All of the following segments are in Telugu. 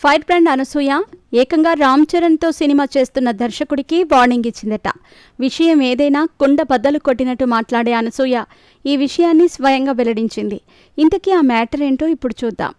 ఫైర్ బ్రాండ్ అనసూయ ఏకంగా రామ్ చరణ్తో సినిమా చేస్తున్న దర్శకుడికి వార్నింగ్ ఇచ్చిందట. విషయం ఏదైనా కుండ బద్దలు కొట్టినట్టు మాట్లాడే అనసూయ ఈ విషయాన్ని స్వయంగా వెల్లడించింది. ఇంతకీ ఆ మ్యాటర్ ఏంటో ఇప్పుడు చూద్దాం.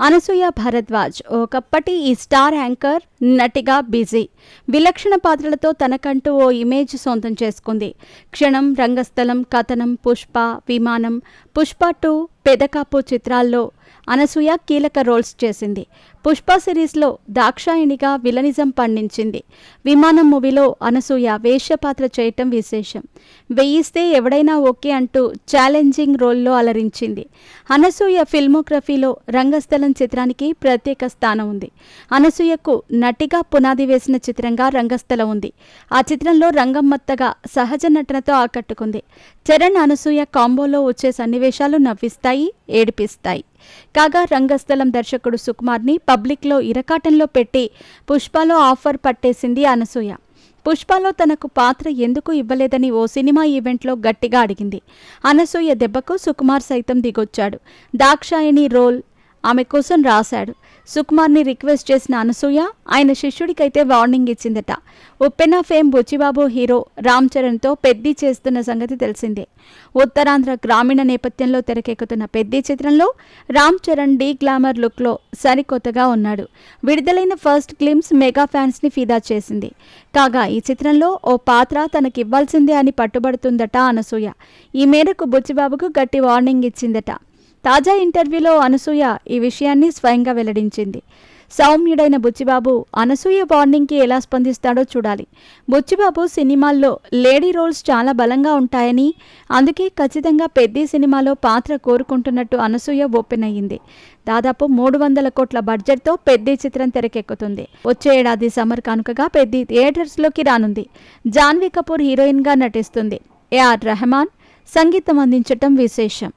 అనసూయ భరద్వాజ్ ఒకప్పటి ఈ స్టార్ యాంకర్ నటిగా బిజీ. విలక్షణ పాత్రలతో తనకంటూ ఓ ఇమేజ్ సొంతం చేసుకుంది. క్షణం, రంగస్థలం, కథనం, పుష్ప, విమానం, పుష్ప 2, పెదకాపు చిత్రాల్లో అనసూయ కీలక రోల్స్ చేసింది. పుష్ప సిరీస్లో దాక్షాయిణిగా విలనిజం పండించింది. విమానం మూవీలో అనసూయ వేశ్యపాత్ర చేయటం విశేషం. వేయిస్తే ఎవడైనా ఓకే అంటూ ఛాలెంజింగ్ రోల్లో అలరించింది. అనసూయ ఫిల్మోగ్రఫీలో రంగస్థలం చిత్రానికి ప్రత్యేక స్థానం ఉంది. అనసూయకు నటిగా పునాది వేసిన చిత్రంగా రంగస్థలం ఉంది. ఆ చిత్రంలో రంగమ్మత్తగా సహజ నటనతో ఆకట్టుకుంది. చరణ్, అనసూయ కాంబోలో వచ్చే సన్నివేశాలు నవ్విస్తాయి, ఏడిపిస్తాయి. కాగా రంగస్థలం దర్శకుడు సుకుమార్ని పబ్లిక్లో ఇరకాటంలో పెట్టి పుష్పలో ఆఫర్ పట్టేసింది అనసూయ. పుష్పలో తనకు పాత్ర ఎందుకు ఇవ్వలేదని ఓ సినిమా ఈవెంట్లో గట్టిగా అడిగింది. అనసూయ దెబ్బకు సుకుమార్ సైతం దిగొచ్చాడు. దాక్షాయిణి రోల్ ఆమె కోసం రాశాడు. సుకుమార్ని రిక్వెస్ట్ చేసిన అనసూయ ఆయన శిష్యుడికైతే వార్నింగ్ ఇచ్చిందట. ఉప్పెన ఫేమ్ బుచ్చిబాబు హీరో రామ్ చరణ్తో పెద్ది చేస్తున్న సంగతి తెలిసిందే. ఉత్తరాంధ్ర గ్రామీణ నేపథ్యంలో తెరకెక్కుతున్న పెద్ది చిత్రంలో రామ్ చరణ్ డీ గ్లామర్ లుక్లో సరికొత్తగా ఉన్నాడు. విడుదలైన ఫస్ట్ గ్లిమ్స్ మెగా ఫ్యాన్స్ని ఫిదా చేసింది. కాగా ఈ చిత్రంలో ఓ పాత్ర తనకివ్వాల్సిందే అని పట్టుబడుతుందట అనసూయ. ఈ మేరకు బుచ్చిబాబుకు గట్టి వార్నింగ్ ఇచ్చిందట. తాజా ఇంటర్వ్యూలో అనసూయ ఈ విషయాన్ని స్వయంగా వెల్లడించింది. సౌమ్యుడైన బుచ్చిబాబు అనసూయ వార్నింగ్కి ఎలా స్పందిస్తాడో చూడాలి. బుచ్చిబాబు సినిమాల్లో లేడీ రోల్స్ చాలా బలంగా ఉంటాయని, అందుకే ఖచ్చితంగా పెద్ది సినిమాలో పాత్ర కోరుకుంటున్నట్టు అనసూయ ఓపెన్ అయ్యింది. దాదాపు 300 కోట్ల బడ్జెట్తో పెద్ది చిత్రం తెరకెక్కుతుంది. వచ్చే ఏడాది సమ్మర్ కానుకగా పెద్ది థియేటర్స్లోకి రానుంది. జాన్వీ కపూర్ హీరోయిన్గా నటిస్తుంది. ఏఆర్ రెహమాన్ సంగీతం అందించటం విశేషం.